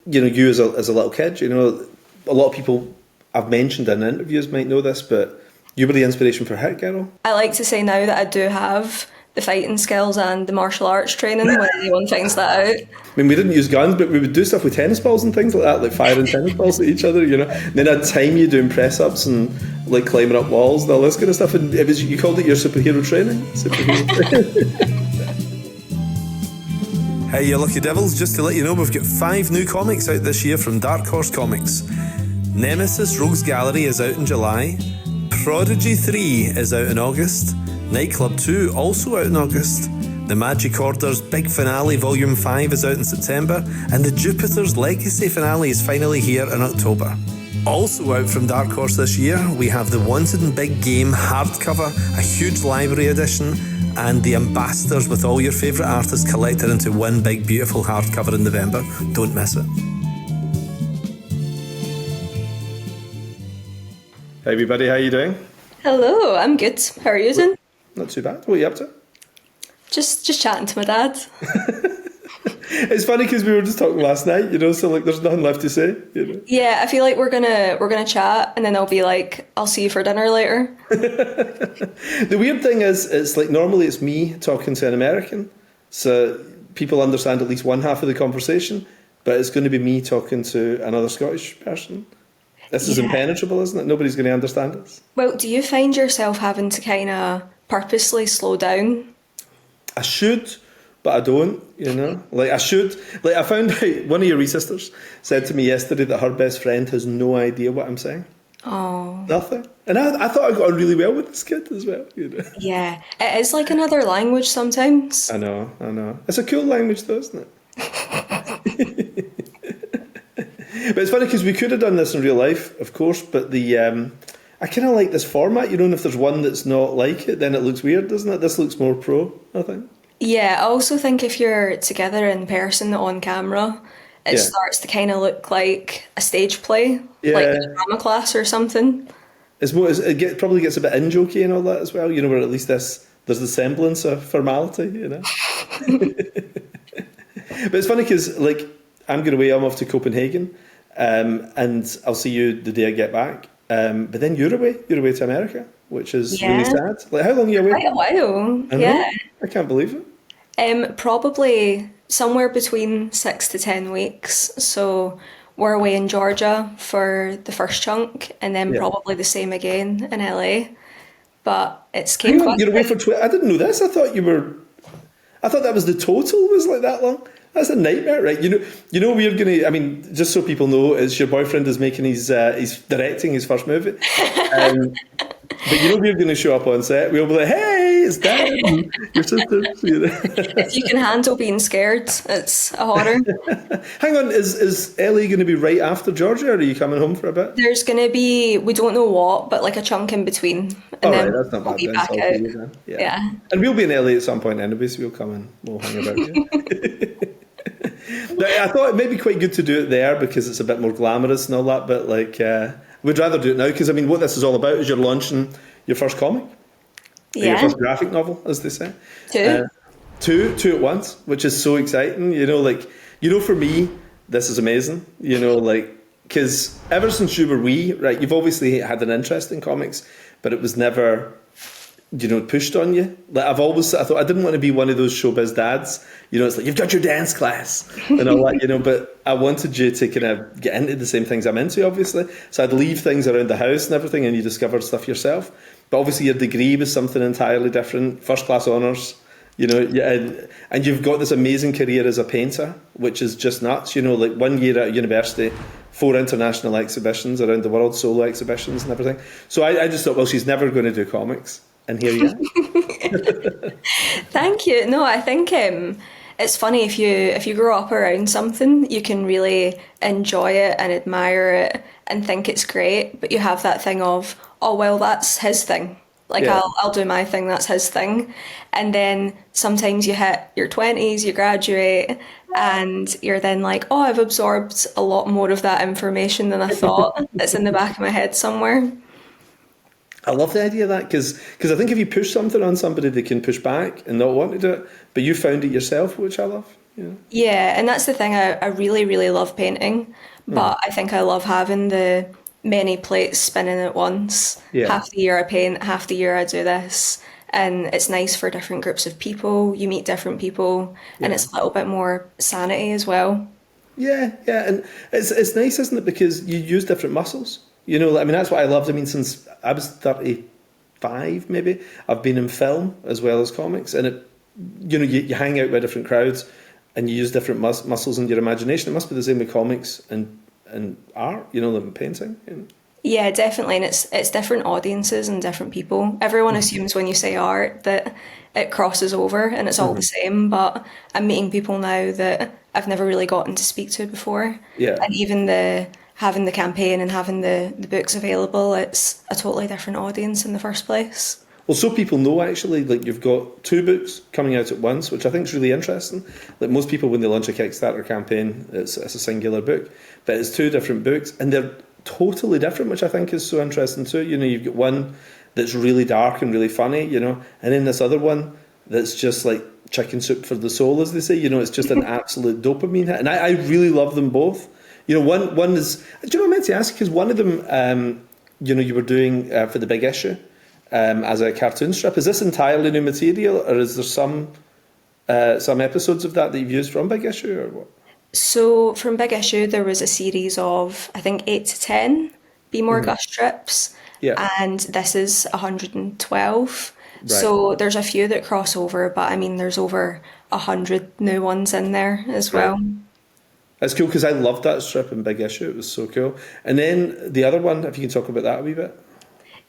you as a little kid, a lot of people I've mentioned in interviews might know this, but you were the inspiration for Hit Girl. I like to say now that I do have the fighting skills and the martial arts training when anyone finds that out. I mean, we didn't use guns, but we would do stuff with tennis balls and things like that, like firing tennis balls at each other, And then I'd time you doing press-ups and like climbing up walls and all this kind of stuff. And you called it your superhero training. Hey, you lucky devils, just to let you know, we've got 5 new comics out this year from Dark Horse Comics. Nemesis Rogues Gallery is out in July. Prodigy 3 is out in August. Nightclub 2 also out in August. The Magic Order's big finale, Volume 5, is out in September, and the Jupiter's Legacy finale is finally here in October. Also out from Dark Horse this year, we have the Wanted and Big Game hardcover, a huge library edition, and the Ambassadors with all your favourite artists collected into one big beautiful hardcover in November. Don't miss it. Hey everybody, how are you doing? Hello, I'm good. How are you doing? Not too bad. What are you up to? Just chatting to my dad. It's funny because we were just talking last night, so like there's nothing left to say. Yeah, I feel like we're gonna chat and then I'll be like, I'll see you for dinner later. The weird thing is, it's like normally it's me talking to an American, so people understand at least one half of the conversation, but it's going to be me talking to another Scottish person. This is impenetrable, isn't it? Nobody's going to understand us. Well, do you find yourself having to kind of purposely slow down? I should, but I don't, Like I should. Like I found out one of your wee sisters said to me yesterday that her best friend has no idea what I'm saying. Oh. Nothing. And I thought I got on really well with this kid as well, Yeah, it is like another language sometimes. I know. It's a cool language though, isn't it? But it's funny because we could have done this in real life, of course, but I kind of like this format, and if there's one that's not like it, then it looks weird, doesn't it? This looks more pro, I think. Yeah, I also think if you're together in person on camera, it starts to kind of look like a stage play, like a drama class or something. Probably gets a bit in-jokey and all that as well, where at least there's the semblance of formality, But it's funny because, like, I'm going away, I'm off to Copenhagen, and I'll see you the day I get back. But then you're away to America, which is really sad. Like, how long are you away? Quite a while, I can't believe it. Probably somewhere between 6 to 10 weeks. So we're away in Georgia for the first chunk, and then probably the same again in LA. But it's came quick. You're away for I didn't know this. I thought that was the total was like that long. That's a nightmare, right? We're gonna. I mean, just so people know, is your boyfriend is making he's directing his first movie, but we're gonna show up on set. We'll be like, "Hey, it's Dad, and your sister." If you can handle being scared, it's a horror. Hang on, is LA going to be right after Georgia, or are you coming home for a bit? There's going to be, we don't know what, but like a chunk in between, and then that's not we'll bad. be back out. Yeah, and we'll be in LA at some point anyway, so we'll come and we'll hang about here. I thought it may be quite good to do it there because it's a bit more glamorous and all that, but we'd rather do it now because what this is all about is you're launching your first comic, your first graphic novel, as they say. Two at once, which is so exciting. For me, this is amazing. Because ever since you were wee, right, you've obviously had an interest in comics, but it was never pushed on you. Like I thought I didn't want to be one of those showbiz dads. It's like, you've got your dance class and all that, but I wanted you to kind of get into the same things I'm into, obviously. So I'd leave things around the house and everything, and you discovered stuff yourself. But obviously your degree was something entirely different, first class honours, and you've got this amazing career as a painter, which is just nuts. Like 1 year at university, 4 international exhibitions around the world, solo exhibitions and everything. So I just thought, well, she's never going to do comics. And here you are. Thank you. No, I think it's funny if you grow up around something, you can really enjoy it and admire it and think it's great, but you have that thing of, oh well, that's his thing. Like I'll do my thing, that's his thing. And then sometimes you hit your 20s, you graduate, and you're then like, oh, I've absorbed a lot more of that information than I thought. It's in the back of my head somewhere. I love the idea of that because I think if you push something on somebody, they can push back and not want to do it. But you found it yourself, which I love. Yeah, and that's the thing. I really, really love painting, but I think I love having the many plates spinning at once. Yeah, Half the year I paint, half the year I do this. And it's nice for different groups of people. You meet different people, and yeah. it's a little bit more sanity as well. Yeah, yeah, and it's nice, isn't it? Because you use different muscles. You know, I mean, that's what I loved. I mean, since I was 35, maybe I've been in film as well as comics, and you hang out with different crowds, and you use different muscles in your imagination. It must be the same with comics and art. You know, than painting. Yeah, definitely, and it's different audiences and different people. Everyone assumes when you say art that it crosses over and it's all the same, but I'm meeting people now that I've never really gotten to speak to before. Yeah. And even the having the campaign and having the books available, it's a totally different audience in the first place. Well, so people know actually, like you've got two books coming out at once, which I think is really interesting. Like most people, when they launch a Kickstarter campaign, it's a singular book, but it's two different books, and they're totally different, which I think is so interesting too. You know, you've got one that's really dark and really funny, you know, and then this other one that's just like chicken soup for the soul, as they say. You know, it's just an absolute dopamine hit, and I really love them both. You know, one is. Do you know what I meant to ask? Because one of them, you know, you were doing for the big issue. As a cartoon strip. Is this entirely new material, or is there some episodes of that you've used from Big Issue, or what? So from Big Issue, there was a series of, I think, 8 to 10 Be More Gus strips, Yeah, and this is 112. right. So there's a few that cross over, but I mean, there's over 100 new ones in there as Right. well. That's cool because I loved that strip in Big Issue. It was so cool. And then the other one, if you can talk about that a wee bit.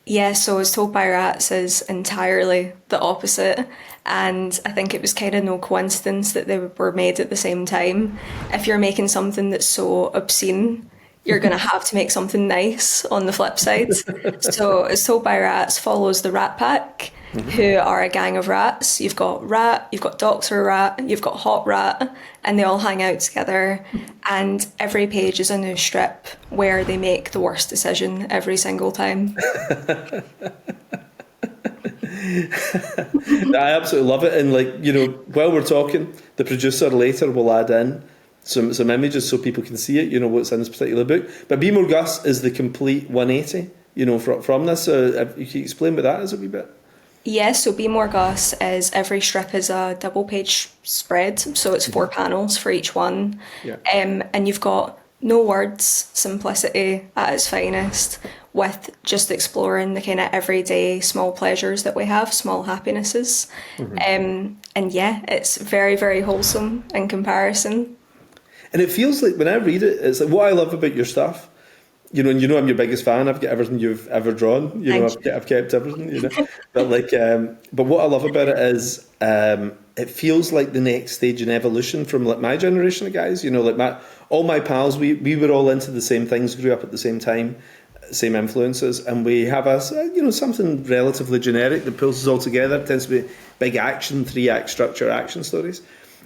Yeah, so As Told by Rats is entirely the opposite. And I think it was kind of no coincidence that they were made at the same time. If you're making something that's so obscene, you're going to have to make something nice on the flip side. So As Told by Rats follows the Rat Pack, who are a gang of rats. You've got Rat, you've got Doctor Rat, you've got Hot Rat, and they all hang out together. And every page is a new strip where they make the worst decision every single time. I absolutely love it. And like, you know, while we're talking, the producer later will add in some images so people can see it, you know, what's in this particular book. But Be More Gus is the complete 180, you know, from this. If you can explain what that is a wee bit. Yes, so Be More Gus is every strip is a double page spread, so it's 4 panels for each one. Yeah. And you've got no words, simplicity at its finest, with just exploring the kind of everyday small pleasures that we have, small happinesses. And yeah, it's very, very wholesome in comparison. And it feels like when I read it, it's like what I love about your stuff. You know, and you know I'm your biggest fan. I've got everything you've ever drawn. You know, Thank I've kept everything. You know, but like, but what I love about it is it feels like the next stage in evolution from like my generation of guys. You know, like all my pals, we were all into the same things, grew up at the same time, same influences, and we have something relatively generic that pulls us all together. It tends to be big action, 3-act structure action stories,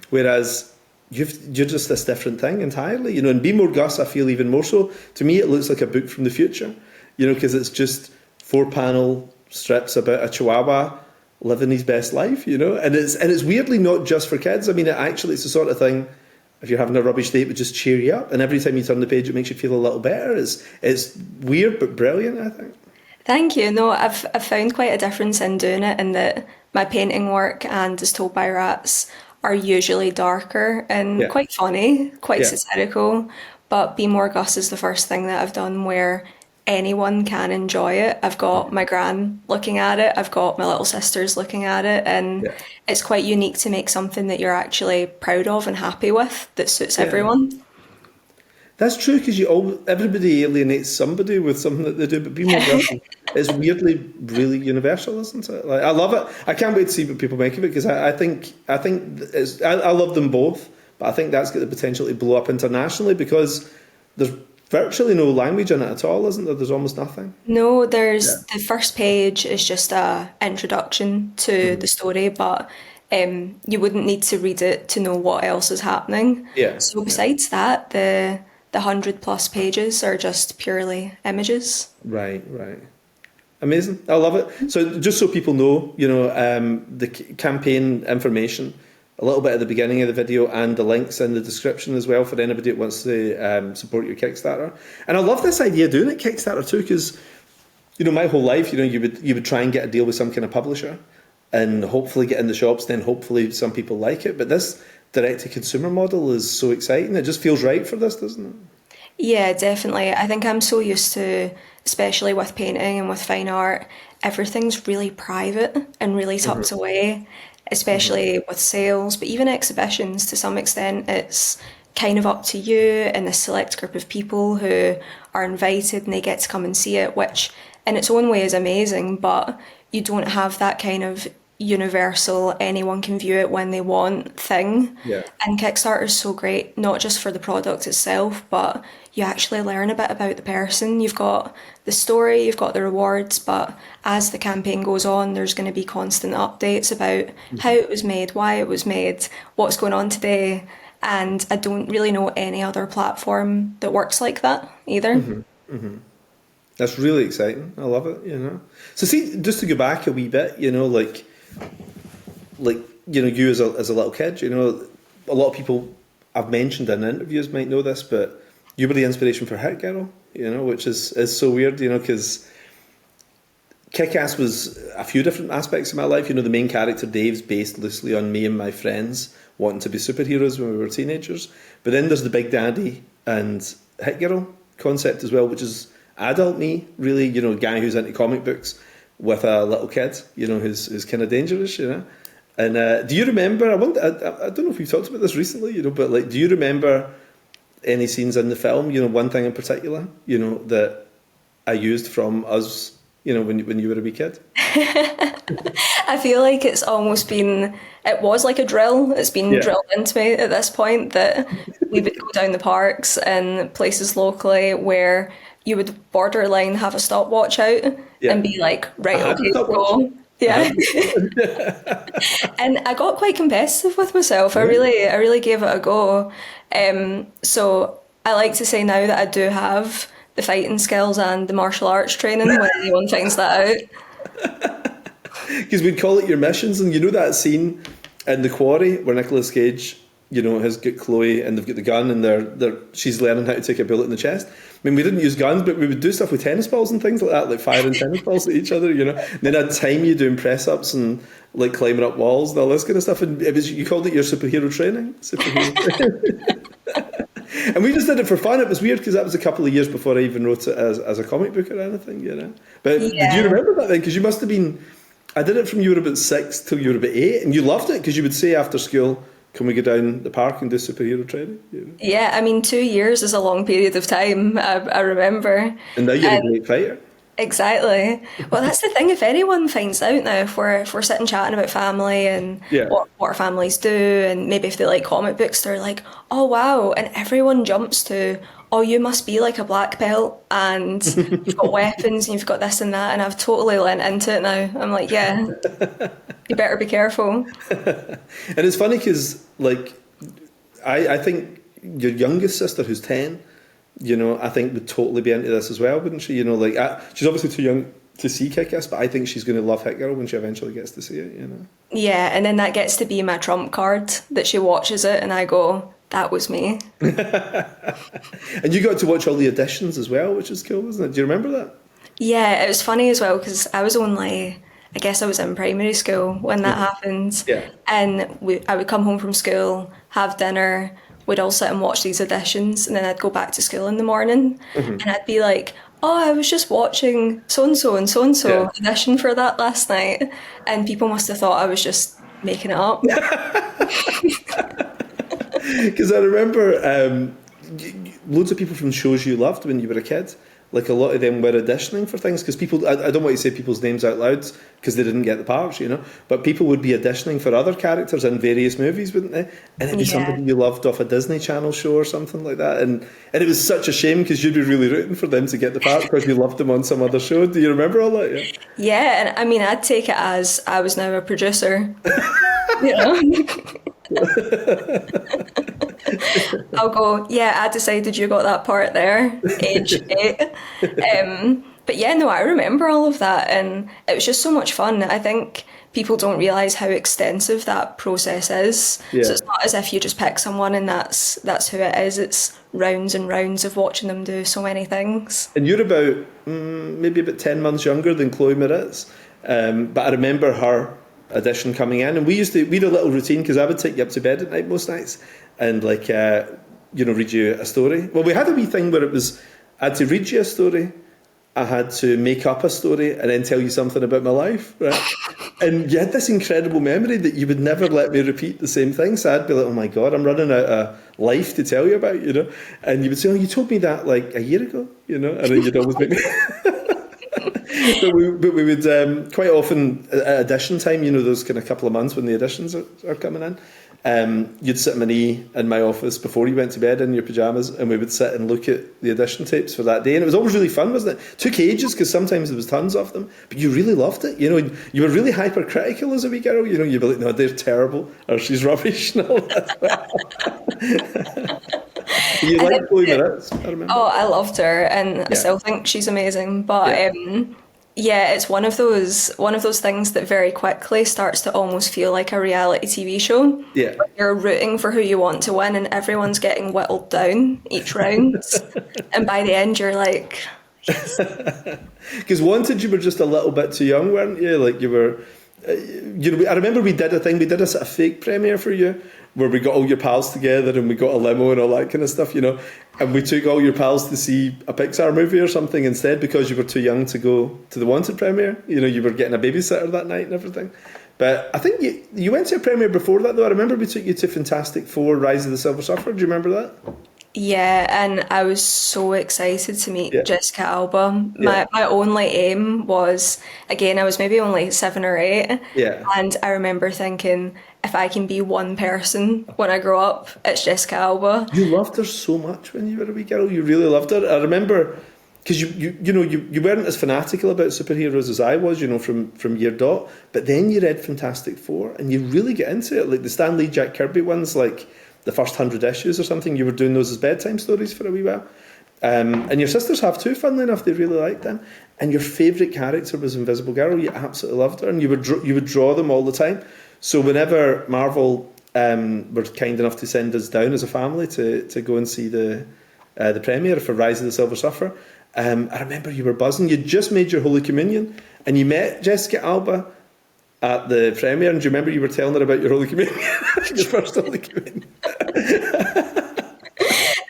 whereas you're just this different thing entirely, you know. And Be More Gus, I feel even more so. To me, it looks like a book from the future, you know, because it's just 4-panel strips about a Chihuahua living his best life, you know. And it's weirdly not just for kids. I mean, it's the sort of thing. If you're having a rubbish day, it would just cheer you up, and every time you turn the page, it makes you feel a little better. It's weird but brilliant, I think. Thank you. No, I've found quite a difference in doing it in that my painting work and As Told by Rats are usually darker and Yeah, quite funny, quite yeah, satirical. But Be More Gus is the first thing that I've done where anyone can enjoy it. I've got my gran looking at it, I've got my little sisters looking at it, and yeah, it's quite unique to make something that you're actually proud of and happy with that suits yeah. everyone. That's true because everybody alienates somebody with something that they do, but Be More Gus is weirdly really universal, isn't it? Like I love it. I can't wait to see what people make of it because I think I love them both, but I think that's got the potential to blow up internationally because there's virtually no language in it at all, isn't there? There's almost nothing. No, Yeah. the first page is just a introduction to the story, but you wouldn't need to read it to know what else is happening. Yeah. So Yeah. besides that, the 100 plus pages are just purely images. Right. Right. Amazing. I love it. So just so people know, you know, the campaign information a little bit at the beginning of the video and the links in the description as well for anybody that wants to support your Kickstarter. And I love this idea of doing it Kickstarter too, because my whole life, you would try and get a deal with some kind of publisher and hopefully get in the shops, then hopefully some people like it. But this direct-to-consumer model is so exciting. It just feels right for this, doesn't it? Yeah, definitely. I think I'm so used to, especially with painting and with fine art, everything's really private and really tucked away, especially with sales, but even exhibitions to some extent, it's kind of up to you and this select group of people who are invited and they get to come and see it, which in its own way is amazing, but you don't have that kind of universal, anyone can view it when they want thing. Yeah. And Kickstarter is so great, not just for the product itself, but you actually learn a bit about the person. You've got the story, you've got the rewards, but as the campaign goes on, there's going to be constant updates about how it was made, why it was made, what's going on today. And I don't really know any other platform that works like that either. That's really exciting. I love it, So see, just to go back a wee bit, you as a little kid, a lot of people I've mentioned in interviews might know this, but you were the inspiration for Hit Girl, which is so weird, because Kick-Ass was a few different aspects of my life. The main character, Dave's based loosely on me and my friends wanting to be superheroes when we were teenagers. But then there's the Big Daddy and Hit Girl concept as well, which is adult me, really, a guy who's into comic books with a little kid, who's kind of dangerous, And do you remember, I don't know if we've talked about this recently, but do you remember any scenes in the film, one thing in particular, that I used from us, when you were a wee kid? I feel like it was like a drill. It's been drilled into me at this point that we would go down the parks and places locally where you would borderline have a stopwatch out and be like, right, okay, go. Yeah. And I got quite competitive with myself. I really gave it a go. So I like to say now that I do have the fighting skills and the martial arts training when anyone finds that out. Because we'd call it your missions, and that scene in The Quarry where Nicolas Cage, has got Chloe and they've got the gun and she's learning how to take a bullet in the chest. I mean, we didn't use guns, but we would do stuff with tennis balls and things like that, like firing tennis balls at each other, And then I'd time you doing press-ups and climbing up walls and all this kind of stuff. And you called it your superhero training. And we just did it for fun. It was weird because that was a couple of years before I even wrote it as a comic book or anything, But did you remember that then? Because you must have been... I did it from you were about 6 till you were about 8, and you loved it because you would say after school, can we go down the park and do superhero training? Yeah, I mean, 2 years is a long period of time, I remember. And now you're a great fighter. Exactly. Well, that's the thing. If anyone finds out now, if we're sitting chatting about family and what our families do, and maybe if they like comic books, they're like, oh, wow. And everyone jumps to, oh, you must be like a black belt and you've got weapons and you've got this and that. And I've totally lent into it now. I'm like, yeah, you better be careful. And it's funny because, I think your youngest sister, who's 10, I think would totally be into this as well, wouldn't she? She's obviously too young to see Kick-Ass, but I think she's going to love Hit Girl when she eventually gets to see it, Yeah, and then that gets to be my trump card, that she watches it and I go, that was me. And you got to watch all the auditions as well, which is cool, wasn't it? Do you remember that? Yeah, it was funny as well because I was only... I guess I was in primary school when that happened. Yeah. And I would come home from school, have dinner, we'd all sit and watch these auditions, and then I'd go back to school in the morning and I'd be like, oh, I was just watching so-and-so and so-and-so audition for that last night. And people must have thought I was just making it up. Because I remember loads of people from shows you loved when you were a kid. A lot of them were auditioning for things because people, I don't want to say people's names out loud because they didn't get the parts, but people would be auditioning for other characters in various movies, wouldn't they? And it'd be somebody you loved off a Disney Channel show or something like that. And it was such a shame because you'd be really rooting for them to get the part because you loved them on some other show. Do you remember all that? Yeah, and I mean, I'd take it as I was now a producer. I'll go, yeah, I decided you got that part there, age 8. But yeah, no, I remember all of that and it was just so much fun. I think people don't realise how extensive that process is. Yeah. So it's not as if you just pick someone and that's who it is. It's rounds and rounds of watching them do so many things. And you're about, maybe about 10 months younger than Chloe Moritz. But I remember her audition coming in, and we had a little routine, because I would take you up to bed at night most nights and read you a story. Well, we had a wee thing where it was, I had to read you a story, I had to make up a story, and then tell you something about my life, right? And you had this incredible memory that you would never let me repeat the same thing. So I'd be like, oh my God, I'm running out of life to tell you about, And you would say, oh, you told me that like a year ago, And then you'd always make me... But we would quite often at audition time, those kind of couple of months when the auditions are coming in, you'd sit on my knee in my office before you went to bed in your pyjamas, and we would sit and look at the audition tapes for that day. And it was always really fun, wasn't it? Took ages because sometimes there was tons of them, but you really loved it. You were really hypercritical as a wee girl. You'd be like, no, they're terrible, or she's rubbish and all that. You liked Chloe Moritz, I remember. Oh, I loved her, and I still think she's amazing. But yeah, it's one of those things that very quickly starts to almost feel like a reality TV show. Yeah, you're rooting for who you want to win, and everyone's getting whittled down each round, and by the end, you're like, yes. Because Wanted, you were just a little bit too young, weren't you? Like you were. I remember we did a sort of fake premiere for you, where we got all your pals together and we got a limo and all that kind of stuff, and we took all your pals to see a Pixar movie or something instead, because you were too young to go to the Wanted premiere. You were getting a babysitter that night and everything. But I think you went to a premiere before that, though. I remember we took you to Fantastic Four: Rise of the Silver Surfer. Do you remember that? Yeah, and I was so excited to meet Jessica Alba. My only aim was, again, I was maybe only 7 or 8, and I remember thinking, if I can be one person when I grow up, it's Jessica Alba. You loved her so much when you were a wee girl. You really loved her. I remember, because you weren't as fanatical about superheroes as I was, from year dot. But then you read Fantastic Four, and you really get into it, like the Stan Lee, Jack Kirby ones, like the first 100 issues or something. You were doing those as bedtime stories for a wee while. And your sisters have too, funnily enough. They really liked them. And your favourite character was Invisible Girl. You absolutely loved her, and you would draw them all the time. So whenever Marvel were kind enough to send us down as a family to go and see the premiere for Rise of the Silver Surfer, I remember you were buzzing. You'd just made your Holy Communion, and you met Jessica Alba at the premiere. And do you remember you were telling her about your Holy Communion? Your first Holy Communion.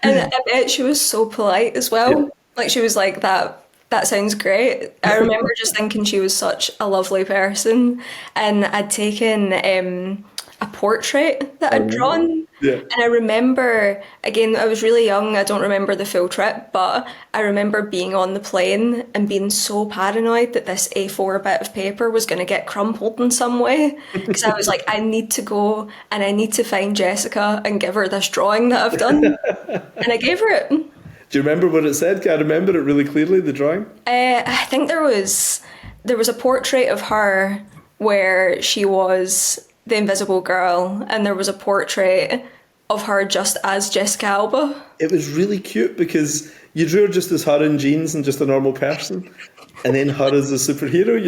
And I bet she was so polite as well. Yeah. Like, she was like, that sounds great. I remember just thinking she was such a lovely person. And I'd taken a portrait that I'd drawn. Yeah. And I remember, again, I was really young. I don't remember the full trip, but I remember being on the plane and being so paranoid that this A4 bit of paper was going to get crumpled in some way. Because I was like, I need to go and I need to find Jessica and give her this drawing that I've done. And I gave her it. Do you remember what it said? Can I remember it really clearly, the drawing? I think there was a portrait of her where she was the Invisible Girl, and there was a portrait of her just as Jessica Alba. It was really cute because you drew her just as her in jeans and just a normal person, and then her as a superhero,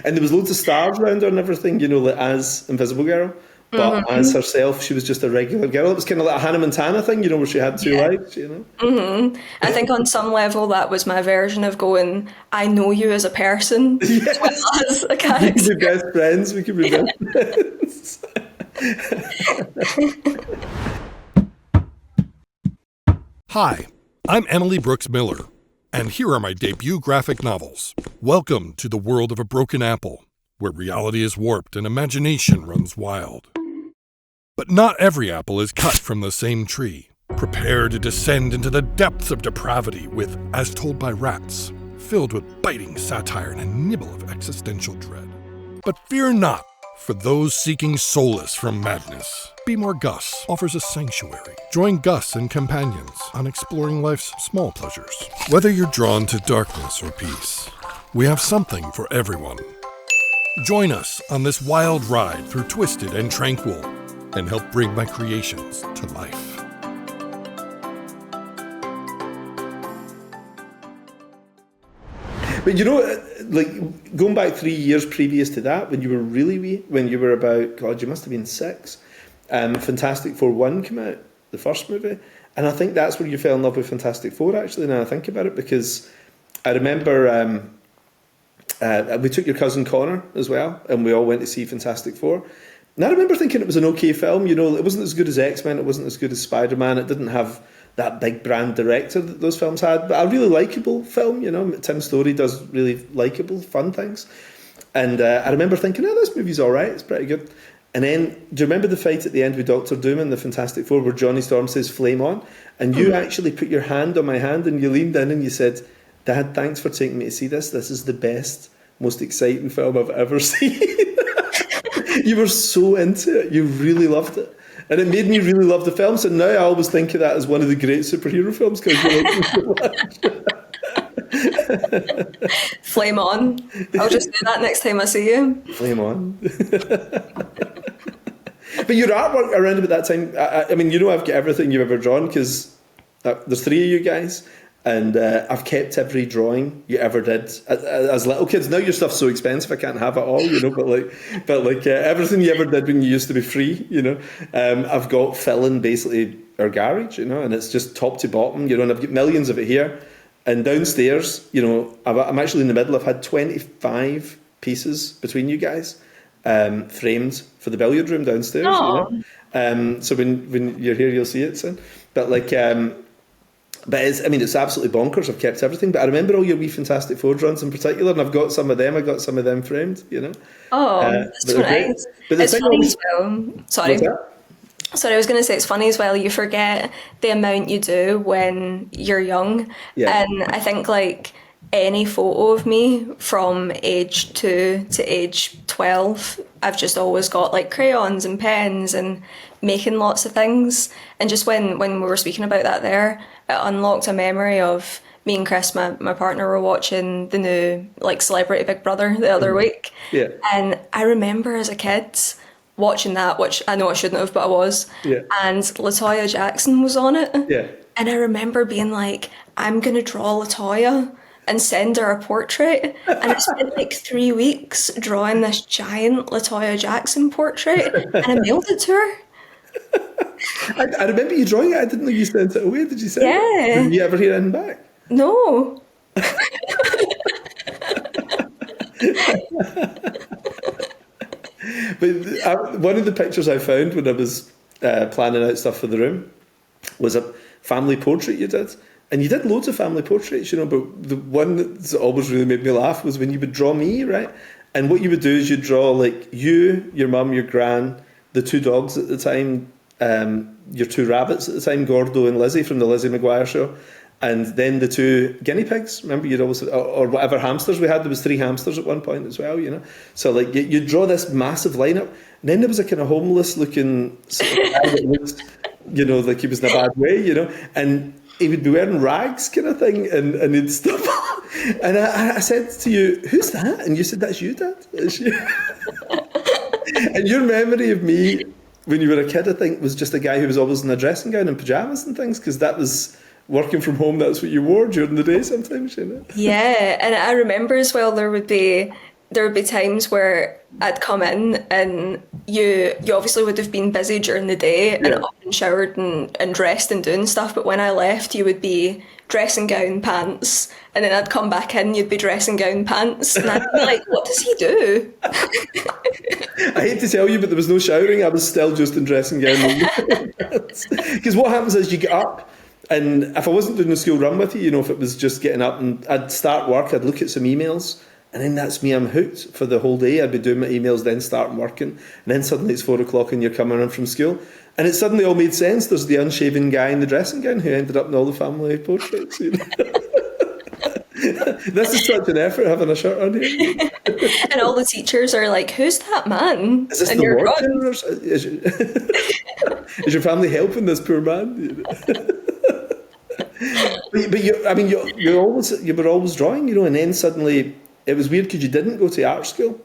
and there was loads of stars around her and everything, like as Invisible Girl. But as herself, she was just a regular girl. It was kind of like a Hannah Montana thing, where she had two lives, I think on some level that was my version of going, I know you as a person, as well as a character. We could be best friends. We could be best friends. Hi, I'm Emily Brooks Millar, and here are my debut graphic novels. Welcome to the world of a broken apple, where reality is warped and imagination runs wild. But not every apple is cut from the same tree. Prepare to descend into the depths of depravity with As Told by Rats, filled with biting satire and a nibble of existential dread. But fear not, for those seeking solace from madness. Be More Gus offers a sanctuary. Join Gus and companions on exploring life's small pleasures. Whether you're drawn to darkness or peace, we have something for everyone. Join us on this wild ride through Twisted and Tranquil, and help bring my creations to life. But you know, like going back 3 years previous to that, when you were really wee, when you were about, God, you must have been 6, Fantastic Four 1 came out, the first movie. And I think that's where you fell in love with Fantastic Four, actually, now I think about it, because I remember we took your cousin Connor as well, and we all went to see Fantastic Four. And I remember thinking it was an okay film, you know, it wasn't as good as X-Men, it wasn't as good as Spider-Man, it didn't have that big brand director that those films had, but a really likeable film, you know. Tim Story does really likeable, fun things. And I remember thinking, oh, this movie's all right, it's pretty good. And then, do you remember the fight at the end with Doctor Doom in the Fantastic Four where Johnny Storm says, "Flame on"? And you actually put your hand on my hand and you leaned in and you said, "Dad, thanks for taking me to see this. This is the best, most exciting film I've ever seen." You were so into it. You really loved it. And it made me really love the film. So now I always think of that as one of the great superhero films because you like it so much. Flame on. I'll just do that next time I see you. Flame on. But your artwork around about that time, I mean, you know, I've got everything you've ever drawn because there's 3 of you guys. And I've kept every drawing you ever did as little kids. Now your stuff's so expensive, I can't have it all, you know. But everything you ever did when you used to be free, you know. I've got filling basically our garage, you know, and it's just top to bottom, you know. And I've got millions of it here. And downstairs, you know, I'm actually in the middle. I've had 25 pieces between you guys, framed for the billiard room downstairs. Aww. You know. So when you're here, you'll see it soon. But like. But it's absolutely bonkers. I've kept everything. But I remember all your wee Fantastic Four drawings in particular, and I've got some of them. I got some of them framed, you know. Oh, that's so nice. But it's funny as well. Sorry. Sorry, I was going to say it's funny as well. You forget the amount you do when you're young. Yeah. And I think like any photo of me from age 2 to age 12, I've just always got like crayons and pens and making lots of things. And just when we were speaking about that there, it unlocked a memory of me and Chris, my partner, were watching the new like Celebrity Big Brother the other week. Yeah. And I remember as a kid watching that, which I know I shouldn't have, but I was. Yeah. And LaToya Jackson was on it. Yeah. And I remember being like, I'm going to draw LaToya and send her a portrait. And I spent like 3 weeks drawing this giant LaToya Jackson portrait and I mailed it to her. I remember you drawing it. I didn't know you sent it away. Did you send it? Yeah. Did you ever hear anything back? No. But one of the pictures I found when I was planning out stuff for the room was a family portrait you did. And you did loads of family portraits, you know, but the one that always really made me laugh was when you would draw me, right? And what you would do is you'd draw like you, your mum, your gran, the 2 dogs at the time, your 2 rabbits at the time, Gordo and Lizzie from the Lizzie McGuire show, and then the 2 guinea pigs. Remember, you'd always, or whatever hamsters we had. There was 3 hamsters at one point as well, you know. So like you draw this massive lineup, and then there was a kind of homeless looking sort of guy that looked, you know, like he was in a bad way, you know, and he would be wearing rags kind of thing, and he'd stop. And I said to you, "Who's that?" And you said, "That's you, Dad." It's you. And your memory of me when you were a kid, I think, was just a guy who was always in a dressing gown and pyjamas and things, because that was working from home. That's what you wore during the day sometimes, you know. Yeah, and I remember as well there would be times where I'd come in and you obviously would have been busy during the day and up and showered and dressed and doing stuff, but when I left you would be dressing gown, pants, and then I'd come back in, you'd be dressing gown, pants, and I'd be like, what does he do? I hate to tell you, but there was no showering. I was still just in dressing gown. Because what happens is you get up, and if I wasn't doing the school run with you, you know, if it was just getting up and I'd start work, I'd look at some emails, and then that's me, I'm hooked for the whole day. I'd be doing my emails, then starting working, and then suddenly it's 4 o'clock and you're coming in from school. And it suddenly all made sense. There's the unshaven guy in the dressing gown who ended up in all the family portraits. You know? This is such an effort having a shirt on here. And all the teachers are like, who's that man? Is this and the you're warden? Is your family helping this poor man? But you were always drawing, you know, and then suddenly it was weird because you didn't go to art school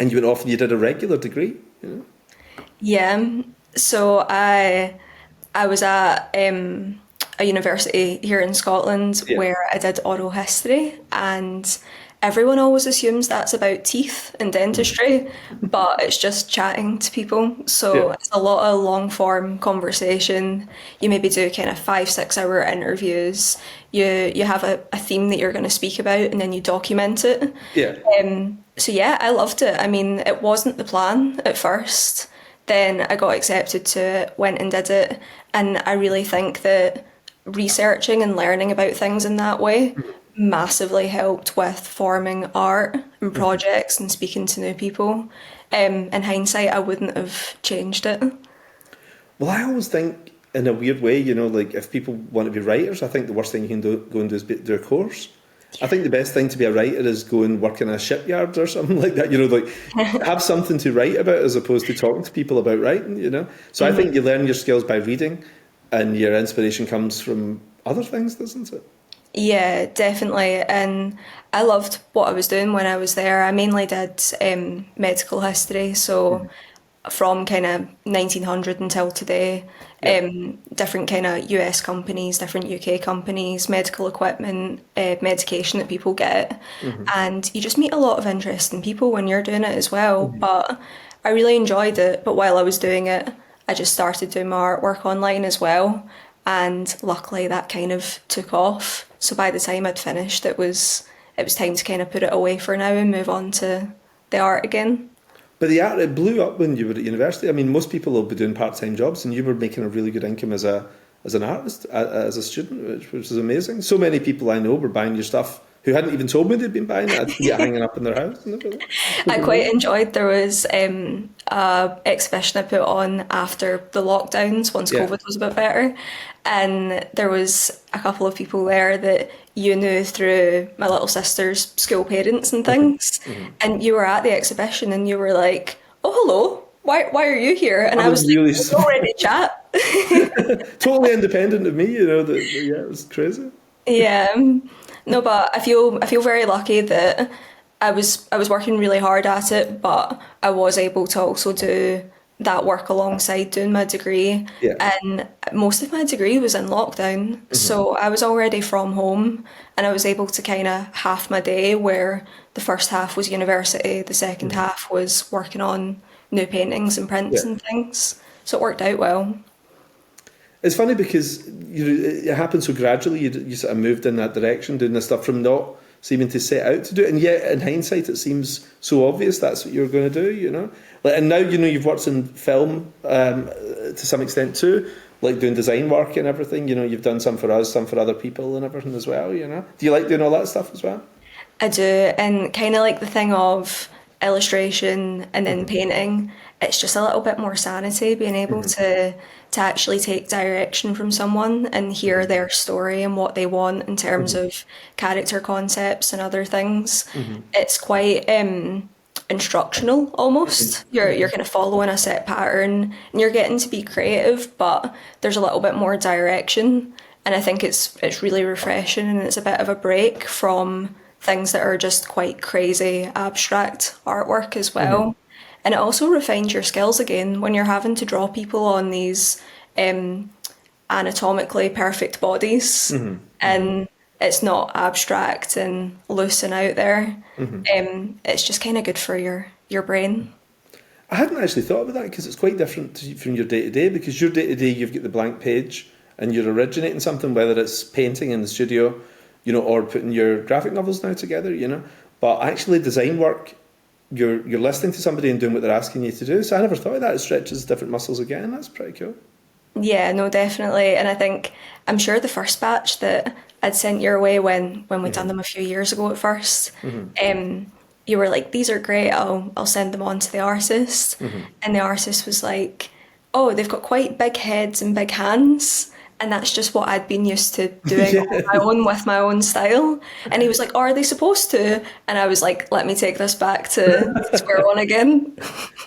and you went off and you did a regular degree, you know? Yeah. So I was at a university here in Scotland where I did oral history, and everyone always assumes that's about teeth and dentistry, but it's just chatting to people. So it's a lot of long form conversation. You maybe do kind of 5-6 hour interviews. You have a theme that you're going to speak about, and then you document it. So yeah, I loved it. I mean, it wasn't the plan at first. Then I got accepted to it, went and did it, and I really think that researching and learning about things in that way massively helped with forming art and projects and speaking to new people. In hindsight, I wouldn't have changed it. Well, I always think, in a weird way, you know, like if people want to be writers, I think the worst thing you can go and do is do a course. I think the best thing to be a writer is go and work in a shipyard or something like that, you know, like have something to write about as opposed to talking to people about writing, you know. So I think you learn your skills by reading, and your inspiration comes from other things, doesn't it? Yeah, definitely. And I loved what I was doing when I was there. I mainly did medical history, so from kind of 1900 until today, different kind of US companies, different UK companies, medical equipment, medication that people get. And you just meet a lot of interesting people when you're doing it as well. But I really enjoyed it. But while I was doing it, I just started doing my artwork online as well. And luckily that kind of took off. So by the time I'd finished, it was time to kind of put it away for now and move on to the art again. But the art, it blew up when you were at university. I mean, most people will be doing part-time jobs, and you were making a really good income as an artist, as a student, which is amazing. So many people I know were buying your stuff who hadn't even told me they'd been buying it. I'd see it hanging up in their house. I quite enjoyed, there was a exhibition I put on after the lockdowns, once COVID was a bit better, and there was a couple of people there that you knew through my little sister's school parents and things, and you were at the exhibition and you were like, oh, hello, why are you here? And I was really like, we're ready to chat. Totally independent of me, you know, yeah, it was crazy. Yeah. No, but I feel very lucky that I was working really hard at it, but I was able to also do that work alongside doing my degree. And most of my degree was in lockdown, so I was already from home, and I was able to kind of half my day, where the first half was university, the second half was working on new paintings and prints and things. So it worked out well. It's funny because it happened so gradually. You sort of moved in that direction, doing this stuff from not seeming to set out to do it, and yet in hindsight it seems so obvious that's what you're going to do, you know. And now, you know, you've worked in film to some extent too, like doing design work and everything. You know, you've done some for us, some for other people, and everything as well. You know, do you like doing all that stuff as well? I do, and kind of like the thing of illustration and then painting. It's just a little bit more sanity, being able to actually take direction from someone and hear their story and what they want in terms of character concepts and other things. It's quite instructional almost. You're kind of following a set pattern and you're getting to be creative, but there's a little bit more direction. And I think it's really refreshing, and it's a bit of a break from things that are just quite crazy abstract artwork as well. And it also refines your skills again when you're having to draw people on these anatomically perfect bodies, and it's not abstract and loose and out there. It's just kind of good for your brain. I hadn't actually thought about that, because it's quite different from your day-to-day, because your day-to-day you've got the blank page and you're originating something, whether it's painting in the studio, you know, or putting your graphic novels now together, you know. But actually design work, you're listening to somebody and doing what they're asking you to do. So I never thought of that. It stretches different muscles again. That's pretty cool. Yeah, no, definitely. And I'm sure the first batch that I'd sent your way when we'd done them a few years ago at first, you were like, these are great, I'll send them on to the artist. And the artist was like, oh, they've got quite big heads and big hands. And that's just what I'd been used to doing on my own with my own style. And he was like, oh, are they supposed to? And I was like, let me take this back to square one again.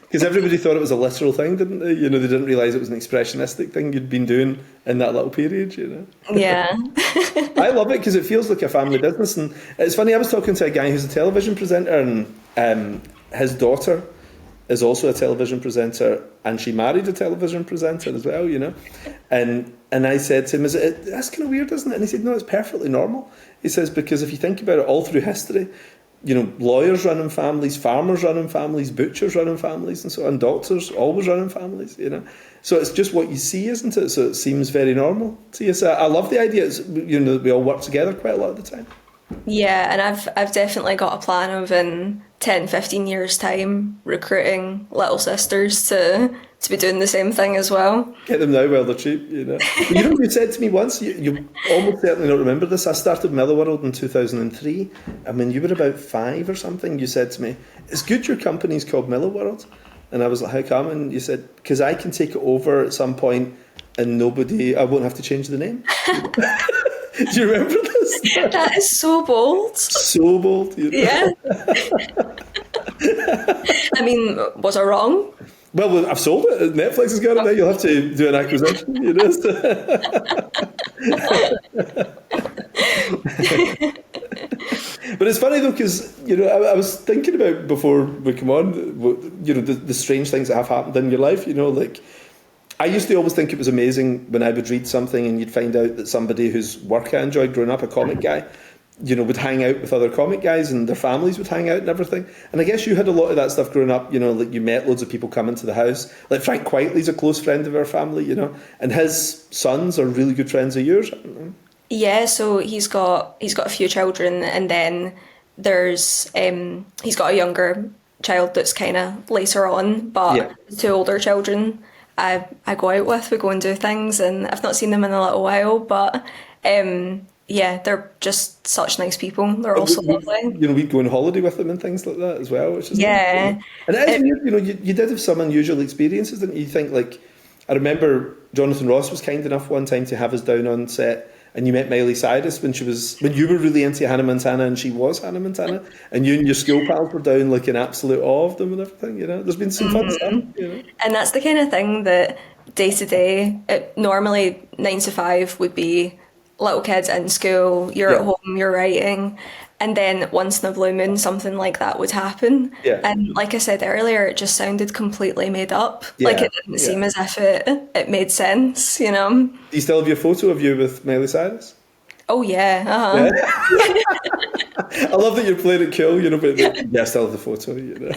Because everybody thought it was a literal thing, didn't they? You know, they didn't realise it was an expressionistic thing you'd been doing in that little period, you know? Yeah. I love it because it feels like a family business. And it's funny, I was talking to a guy who's a television presenter, and his daughter is also a television presenter, and she married a television presenter as well, you know. And I said to him, that's kind of weird, isn't it? And he said, no, it's perfectly normal. He says, because if you think about it, all through history, you know, lawyers run in families, farmers run in families, butchers run in families, and so on, doctors always run in families, you know. So it's just what you see, isn't it? So it seems very normal to you. So I love the idea, you know, that we all work together quite a lot of the time. Yeah, and I've definitely got a plan of in 10, 15 years' time recruiting little sisters to be doing the same thing as well. Get them now while they're cheap, you know. But you know what you said to me once? You almost certainly not remember this. I started Millar World in 2003, and when you were about 5 or something, you said to me, it's good your company's called Millar World. And I was like, how come? And you said, because I can take it over at some point and I won't have to change the name. Do you remember this? That is so bold. So bold, you know? Yeah. I mean, was I wrong? Well, I've sold it. Netflix has got it now. You'll have to do an acquisition, you know. But it's funny though, because you know, I was thinking about before we come on, you know, the strange things that have happened in your life. You know, like I used to always think it was amazing when I would read something and you'd find out that somebody whose work I enjoyed growing up, a comic guy, you know, would hang out with other comic guys and their families would hang out and everything. And I guess you had a lot of that stuff growing up, you know, like you met loads of people coming to the house. Like Frank Quitely's a close friend of our family, you know, and his sons are really good friends of yours. Yeah, so he's got a few children, and then there's he's got a younger child that's kind of later on, but the 2 older children I go out with, we go and do things, and I've not seen them in a little while, but yeah, they're just such nice people. They're also lovely. You know, we'd go on holiday with them and things like that as well, which is yeah. Nice. And it is weird, you know, you did have some unusual experiences, didn't you? You think, like, I remember Jonathan Ross was kind enough one time to have us down on set, and you met Miley Cyrus when you were really into Hannah Montana and she was Hannah Montana, and you and your school pals were down like in absolute awe of them and everything, you know. There's been some fun stuff, you know. And that's the kind of thing that day to day, normally 9 to 5 would be little kids in school, you're at home, you're writing, and then once in a blue moon something like that would happen. And like I said earlier, it just sounded completely made up. Like it didn't seem as if it made sense, you know. Do you still have your photo of you with Miley Cyrus? Oh yeah, I love that you're playing it cool, you know, but I still have the photo, you know.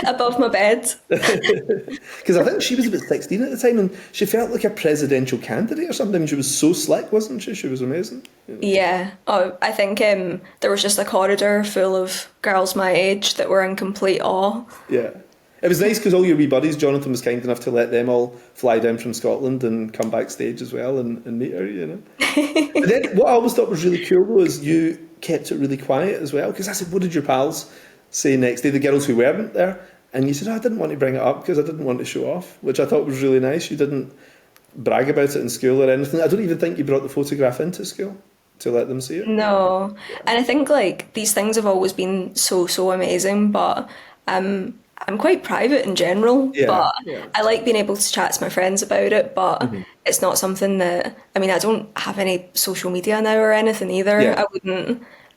Above my bed. Because I think she was about 16 at the time, and she felt like a presidential candidate or something. She was so slick, wasn't she? She was amazing. You know? Yeah. Oh, I think there was just a corridor full of girls my age that were in complete awe. Yeah. It was nice because all your wee buddies, Jonathan was kind enough to let them all fly down from Scotland and come backstage as well and meet her, you know. And then what I always thought was really cool was you kept it really quiet as well, because I said, what did your pals say next day, the girls who weren't there? And you said, I didn't want to bring it up because I didn't want to show off, which I thought was really nice. You didn't brag about it in school or anything. I don't even think you brought the photograph into school to let them see it. No. And I think like these things have always been so amazing, but I'm quite private in general, but I like being able to chat to my friends about it, but it's not something that, I mean, I don't have any social media now or anything either.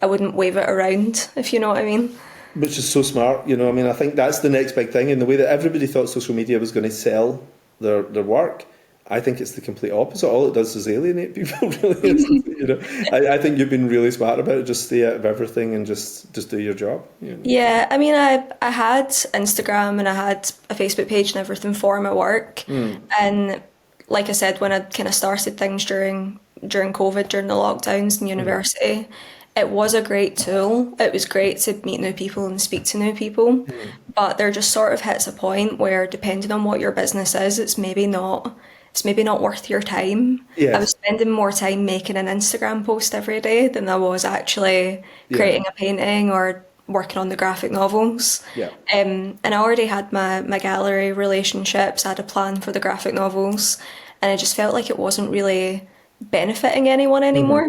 I wouldn't wave it around, if you know what I mean. Which is so smart, you know. I mean, I think that's the next big thing. In the way that everybody thought social media was going to sell their work, I think it's the complete opposite. All it does is alienate people, really. You know, I think you've been really smart about it. Just stay out of everything and just do your job. You know? Yeah, I mean, I had Instagram and I had a Facebook page and everything for my work. And like I said, when I kind of started things during COVID, during the lockdowns in university, it was a great tool. It was great to meet new people and speak to new people. But there just sort of hits a point where, depending on what your business is, it's maybe not worth your time. I was spending more time making an Instagram post every day than I was actually creating a painting or working on the graphic novels. And I already had my gallery relationships. I had a plan for the graphic novels, and I just felt like it wasn't really benefiting anyone anymore.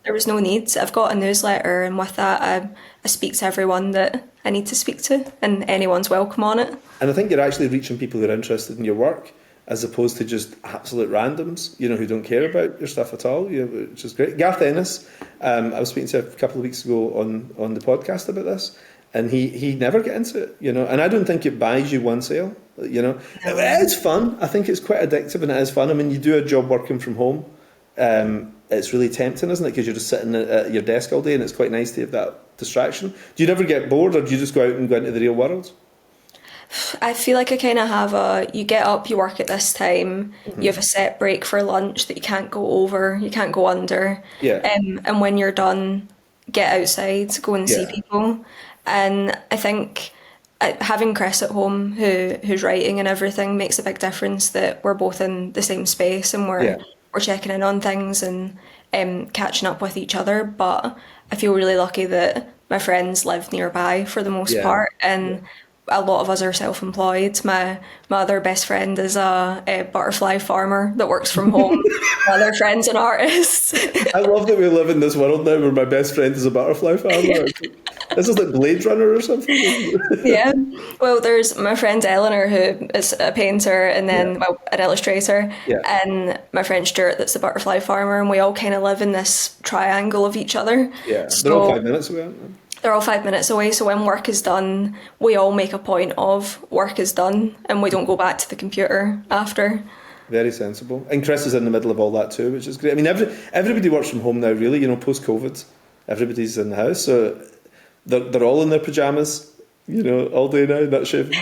There was no need. I've got a newsletter, and with that I speak to everyone that I need to speak to, and anyone's welcome on it. And I think you're actually reaching people who are interested in your work, as opposed to just absolute randoms, you know, who don't care about your stuff at all, you know, which is great. Garth Ennis, I was speaking to a couple of weeks ago on the podcast about this, and he never get into it, you know. And I don't think it buys you one sale, you know. It is fun. I think it's quite addictive, and it is fun. I mean, you do a job working from home. It's really tempting, isn't it? Because you're just sitting at your desk all day, and it's quite nice to have that distraction. Do you never get bored, or do you just go out and go into the real world? I feel like I kind of have you get up, you work at this time, you have a set break for lunch that you can't go over, you can't go under. Yeah. And when you're done, get outside, go and see people. And I think having Chris at home who's writing and everything makes a big difference, that we're both in the same space and we're checking in on things and catching up with each other. But I feel really lucky that my friends live nearby for the most part, and a lot of us are self-employed. My other best friend is a butterfly farmer that works from home. My other friend's an artist. I love that we live in this world now where my best friend is a butterfly farmer. This is like Blade Runner or something. Yeah. Well, there's my friend Eleanor, who is a painter, and then an illustrator, and my friend Stuart, that's the butterfly farmer, and we all kind of live in this triangle of each other. Yeah, so they're all 5 minutes away, aren't they? They're all 5 minutes away, so when work is done, we all make a point of work is done, and we don't go back to the computer after. Very sensible. And Chris is in the middle of all that too, which is great. I mean, everybody works from home now, really, you know, post-COVID. Everybody's in the house, so they're all in their pyjamas, you know, all day now, not shaving.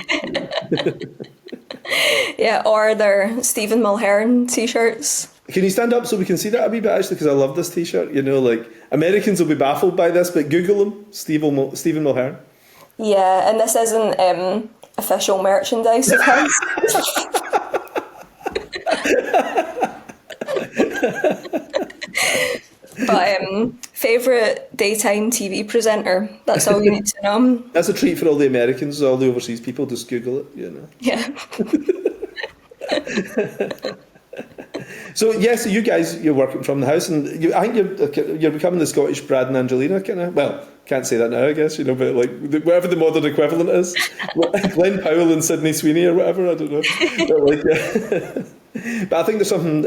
Yeah, or their Stephen Mulhern t-shirts. Can you stand up so we can see that a wee bit, actually, because I love this t-shirt, you know, like, Americans will be baffled by this, but Google him, Stephen Mulhern. Yeah, and this isn't official merchandise of his. But favourite daytime TV presenter, that's all you need to know. That's a treat for all the Americans, all the overseas people, just Google it, you know. Yeah. So so you guys, you're working from the house, and I think you're becoming the Scottish Brad and Angelina kind of. Well, can't say that now, I guess, you know, but like whatever the modern equivalent is, Glenn Powell and Sydney Sweeney or whatever, I don't know. But like, but I think there's something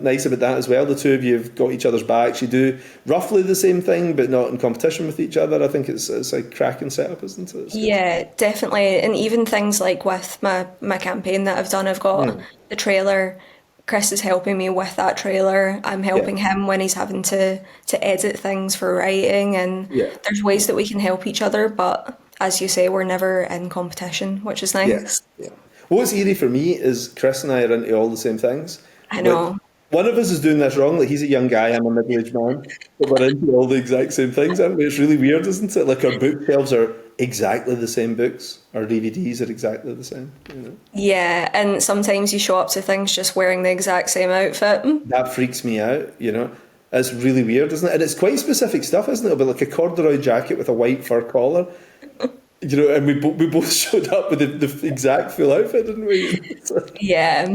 nice about that as well. The two of you have got each other's backs. You do roughly the same thing, but not in competition with each other. I think it's a cracking setup, isn't it? Yeah, definitely. And even things like with my campaign that I've done, I've got the trailer. Chris is helping me with that trailer. I'm helping him when he's having to edit things for writing, and there's ways that we can help each other. But as you say, we're never in competition, which is nice. Yeah. What's eerie for me is Chris and I are into all the same things. I know. Like, one of us is doing this wrong. Like, he's a young guy, I'm a middle-aged man, but we're into all the exact same things, aren't we? It's really weird, isn't it? Like, our bookshelves are exactly the same books. Our DVDs are exactly the same. You know? Yeah, and sometimes you show up to things just wearing the exact same outfit. That freaks me out, you know. It's really weird, isn't it? And it's quite specific stuff, isn't it? But like a corduroy jacket with a white fur collar. You know, and we both showed up with the exact full outfit, didn't we? Yeah.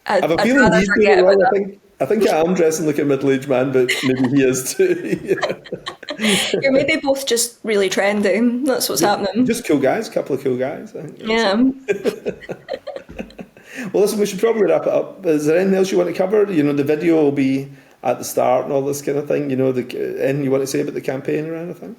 I have a feeling he's doing it wrong. I think I am dressing like a middle-aged man, but maybe he is too. You're maybe both just really trendy. That's what's happening. Just cool guys, a couple of cool guys. I think. Yeah. Well, listen, we should probably wrap it up. Is there anything else you want to cover? You know, the video will be at the start and all this kind of thing. You know, anything you want to say about the campaign or anything?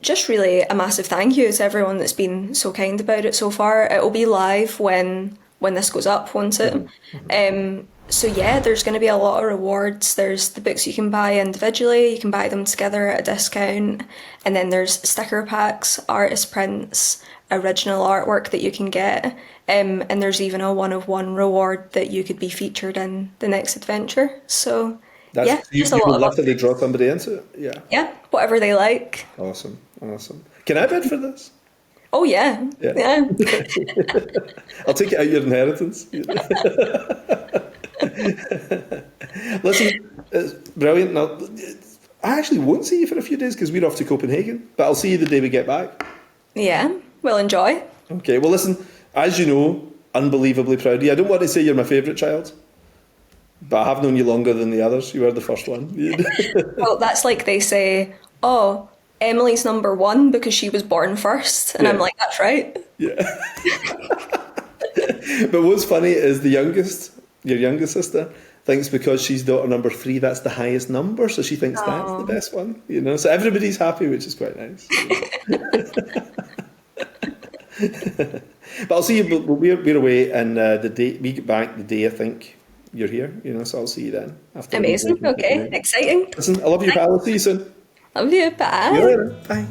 Just really a massive thank you to everyone that's been so kind about it so far. It'll be live when this goes up, won't it? Mm-hmm. So yeah, there's going to be a lot of rewards. There's the books you can buy individually, you can buy them together at a discount, and then there's sticker packs, artist prints, original artwork that you can get, and there's even a 1-of-1 reward that you could be featured in the next adventure. So you would love to draw somebody into it. Yeah, whatever they like. Awesome. Can I bid for this? Oh yeah. I'll take it out your inheritance. Listen, it's brilliant. Now, I actually won't see you for a few days because we're off to Copenhagen, but I'll see you the day we get back. Yeah, we'll enjoy. Okay, well listen, as you know, unbelievably proud of you. I don't want to say you're my favourite child, but I have known you longer than the others. You were the first one. Well, that's like they say, oh, Emily's number one because she was born first. And I'm like, that's right. Yeah. But what's funny is your youngest sister, thinks because she's daughter number 3, that's the highest number, so she thinks that's the best one. So everybody's happy, which is quite nice. But I'll see you. We're away, and the day we get back, the day I think you're here. So I'll see you then. Amazing. Okay, exciting. Listen, I love you, pal. I'll see you soon. Love you. Bye. See you later. Bye.